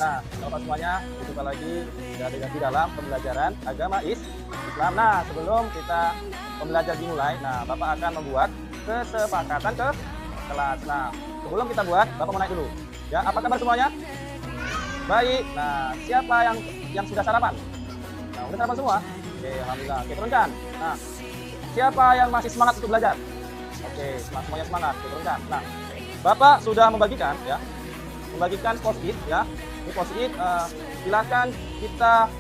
Nah, Bapak semuanya, jumpa lagi di dalam pembelajaran agama Islam. Nah, sebelum kita pembelajaran dimulai, nah Bapak akan membuat kesepakatan ke kelas. Nah, sebelum kita buat, Bapak mau naik dulu. Ya, apa kabar semuanya? Baik. Nah, siapa yang sudah sarapan? Nah, udah sarapan semua? Oke, alhamdulillah. Oke, turunkan. Nah, siapa yang masih semangat untuk belajar? Oke, semuanya semangat. Oke, turunkan. Nah, Bapak sudah membagikan ya. Membagikan post-it ya. Ini post-it, silakan kita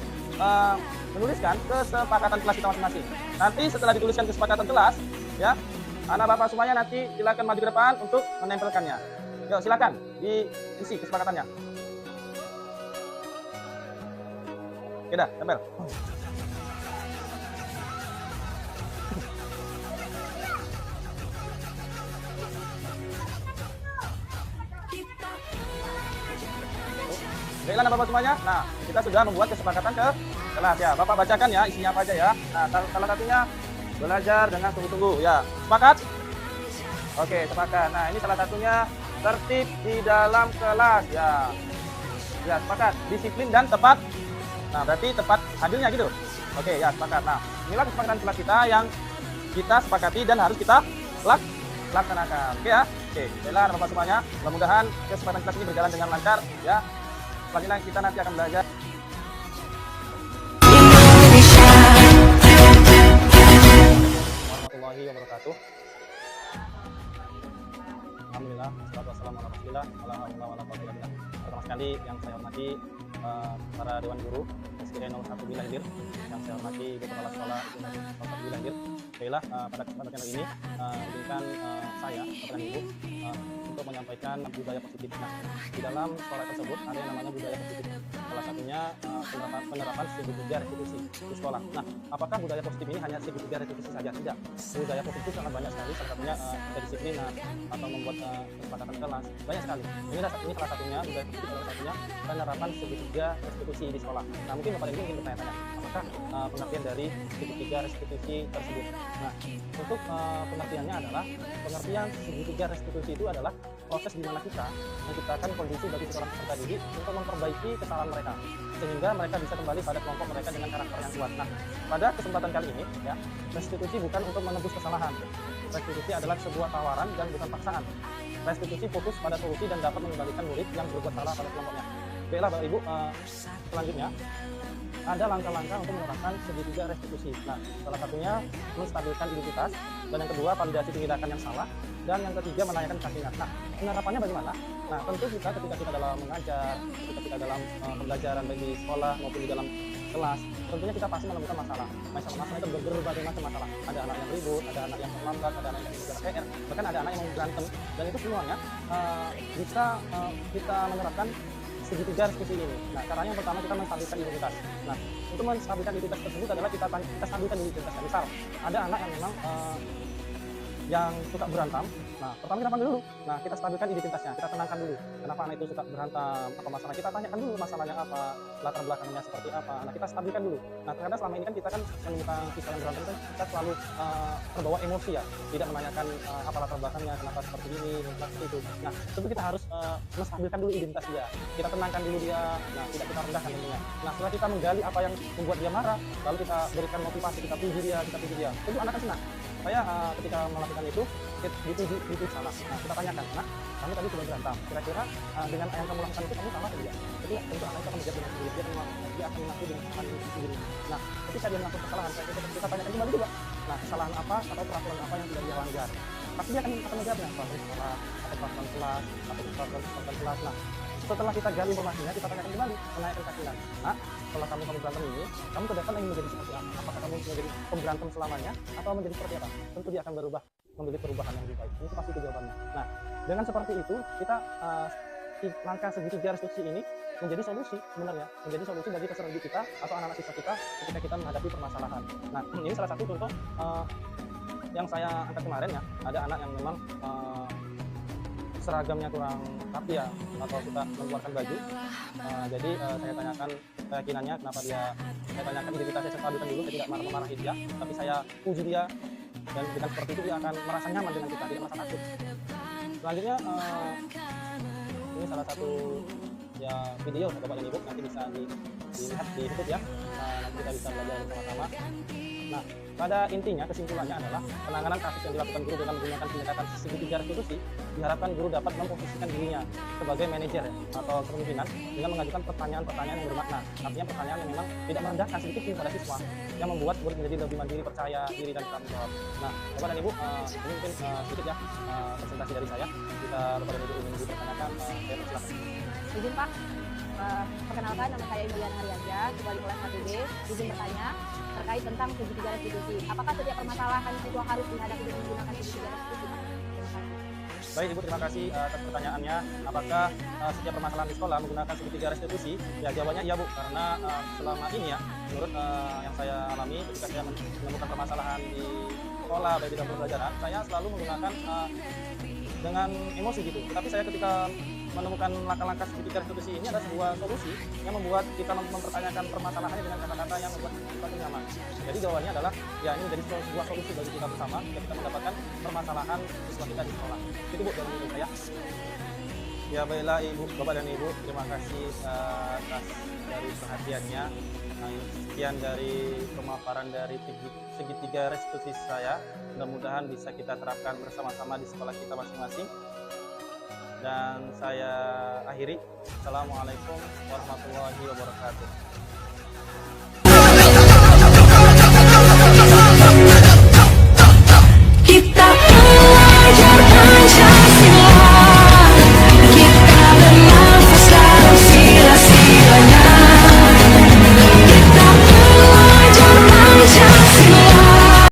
menuliskan kesepakatan kelas kita masing-masing. Nanti setelah dituliskan kesepakatan kelas, ya, anak bapak semuanya nanti silakan maju ke depan untuk menempelkannya. Yuk, silakan diisi kesepakatannya. Oke dah, tempel. Baiklah bapak semuanya. Nah, kita sudah membuat kesepakatan ke kelas ya. Bapak bacakan ya isinya apa aja ya. Nah, salah satunya belajar dengan sungguh-sungguh ya. Sepakat? Oke, sepakat. Nah, ini salah satunya tertib di dalam kelas ya. Ya, sepakat. Disiplin dan tepat. Nah, berarti tepat hadirnya gitu. Oke, ya sepakat. Nah, inilah kesepakatan kelas kita yang kita sepakati dan harus kita laksanakan. Oke ya. Oke, baiklah bapak semuanya. Mudah-mudahan kesepakatan kelas ini berjalan dengan lancar ya. Selanjutnya kita nanti akan belajar warahmatullahi wabarakatuh. Alhamdulillah, wassalatu wassalamu ala rasulillah, wala haula wala quwwata illa billah. Pertama sekali yang saya hormati para dewan guru SDN 01 Bilahir, yang saya hormati Ibu Kepala Sekolah 01 Bilahir. Baiklah, pada kesempatan kali ini izinkan saya kepada Ibu untuk menyampaikan budaya positif. Nah, di dalam sekolah tersebut ada yang namanya budaya positif. Salah satunya penerapan segitiga restitusi di sekolah. Nah, apakah budaya positif ini hanya segitiga restitusi saja? Tidak. Budaya positif sangat banyak sekali. Salah satunya kedisiplinan atau membuat kesepakatan kelas. Banyak sekali. Ini salah satunya budaya positif, salah satunya penerapan segitiga restitusi di sekolah. Nah, mungkin Bapak Ibu ingin bertanya-tanya, apakah pengertian dari segitiga restitusi tersebut? Nah, untuk pengertiannya adalah pengertian segitiga restitusi itu adalah proses di mana kita menciptakan kondisi bagi seorang peserta didik untuk memperbaiki kesalahan mereka sehingga mereka bisa kembali pada kelompok mereka dengan karakter yang kuat. Nah, pada kesempatan kali ini ya, restitusi bukan untuk menebus kesalahan. Restitusi adalah sebuah tawaran dan bukan paksaan. Restitusi fokus pada solusi dan dapat mengembalikan murid yang berbuat salah pada kelompoknya. Baiklah Bapak Ibu, selanjutnya ada langkah-langkah untuk menerapkan segitiga restitusi. Nah, salah satunya menstabilkan identitas, dan yang kedua validasi tindakan yang salah, dan yang ketiga menanyakan kesaksian. Nah, penerapannya bagaimana? Nah, tentu kita ketika kita dalam mengajar, ketika kita dalam pembelajaran baik di sekolah maupun di dalam kelas, tentunya kita pasti menemukan masalah. Masalah itu berbagai macam masalah. Ada anak yang ribut, ada anak yang terlambat, ada anak yang tidak PR, bahkan ada anak yang mau berantem, dan itu semuanya bisa kita menerapkan segitiga restitusi ini. Nah, caranya yang pertama kita menstabilkan identitas. Nah, untuk menstabilkan identitas tersebut adalah kita stabilkan identitasnya. Misal, ada anak yang memang yang suka berantem. Nah, pertama kita panggil dulu. Nah, kita stabilkan identitasnya, kita tenangkan dulu. Kenapa anak itu suka berantem? Apa masalah? Kita tanyakan dulu masalahnya apa, latar belakangnya seperti apa. Nah, kita stabilkan dulu. Nah, ternyata selama ini kan kita kan menemukan siswa yang berantem kan kita selalu terbawa emosi ya, tidak menanyakan apa latar belakangnya, kenapa seperti ini, seperti itu. Nah, tentu kita harus menstabilkan dulu identitas dia. Kita tenangkan dulu dia. Nah, tidak kita rendahkan tentunya. Nah, setelah kita menggali apa yang membuat dia marah, lalu kita berikan motivasi, kita puji dia, tentu anak kan senang. Saya ketika melakukan itu dipuji salah. Nah, kita tanyakan, nah kamu tadi sudah berantem, kira-kira dengan yang kamu lakukan itu kamu salah atau tidak? Jadi tentu anak itu akan menjawab dengan sendiri, dia akan mengaku dengan kesalahan sendiri. Nah, ketika dia melakukan kesalahan, kita tanyakan kembali juga, nah kesalahan apa atau peraturan apa yang tidak dia langgar? Pasti dia akan menjawabnya, peraturan sekolah, atau peraturan kelas, atau peraturan kelas. Nah, setelah kita gali informasinya, kita tanyakan kembali, menanyakan kesaksian. Nah, setelah kamu berantem ini, kamu ke depan ingin menjadi seperti apa? Apakah kamu menjadi pemberantem selamanya atau menjadi seperti apa? Tentu dia akan berubah, memilih perubahan yang lebih baik. Itu pasti jawabannya. Nah, dengan seperti itu kita langkah segitiga restitusi ini menjadi solusi sebenarnya, menjadi solusi bagi peserta didik kita atau anak-anak siswa kita ketika kita menghadapi permasalahan. Nah, ini salah satu contoh yang saya angkat kemarin ya. Ada anak yang memang seragamnya kurang rapi ya, atau suka mengeluarkan baju. Jadi saya tanyakan keyakinannya, kenapa saya tanyakan identitasnya, saya stabilkan dulu, saya tidak memarahi dia, tapi saya puji dia, dan dengan seperti itu dia akan merasa nyaman dengan kita, tidak merasa takut. Selanjutnya ini salah satu ya video Bapak dan Ibu, nanti bisa dilihat di YouTube ya. Nanti kita bisa belajar bersama-sama. Nah, pada intinya kesimpulannya adalah penanganan kasus yang dilakukan guru dengan menggunakan pendekatan segitiga restitusi, diharapkan guru dapat memposisikan dirinya sebagai manajer ya, atau kepemimpinan dengan mengajukan pertanyaan-pertanyaan yang bermakna. Artinya pertanyaan yang memang tidak merendahkan sedikit pun pada siswa, yang membuat murid menjadi lebih mandiri, percaya diri dan bertanggung jawab. Nah, Bapak dan Ibu, ini mungkin sedikit ya presentasi dari saya. Jika Bapak dan Ibu ingin dipertanyakan, saya persilakan. Izin Pak, perkenalkan nama saya Emilia Hariaja, kembali kelas 1B. Izin bertanya terkait tentang segitiga restitusi. Apakah setiap permasalahan siswa harus dihadapi dengan menggunakan segitiga restitusi? Baik Ibu, terima kasih atas pertanyaannya. Apakah setiap permasalahan di sekolah menggunakan segitiga restitusi? Ya jawabannya iya Bu, karena selama ini ya, menurut yang saya alami ketika saya menemukan permasalahan di sekolah, baik di dalam pembelajaran, saya selalu menggunakan dengan emosi gitu. Tetapi saya ketika menemukan langkah-langkah segitiga restitusi ini adalah sebuah solusi yang membuat kita mempertanyakan permasalahannya dengan kata-kata yang membuat kita nyaman. Jadi jawabannya adalah ya ini menjadi sebuah solusi bagi kita bersama ketika kita mendapatkan permasalahan siswa kita di sekolah. Itu Bu dari saya. Ya baiklah Ibu, Bapak dan Ibu, terima kasih atas dari perhatiannya. Nah, sekian dari pemaparan dari segitiga restitusi saya. Mudah-mudahan bisa kita terapkan bersama-sama di sekolah kita masing-masing. Dan saya akhiri. Assalamualaikum warahmatullahi wabarakatuh.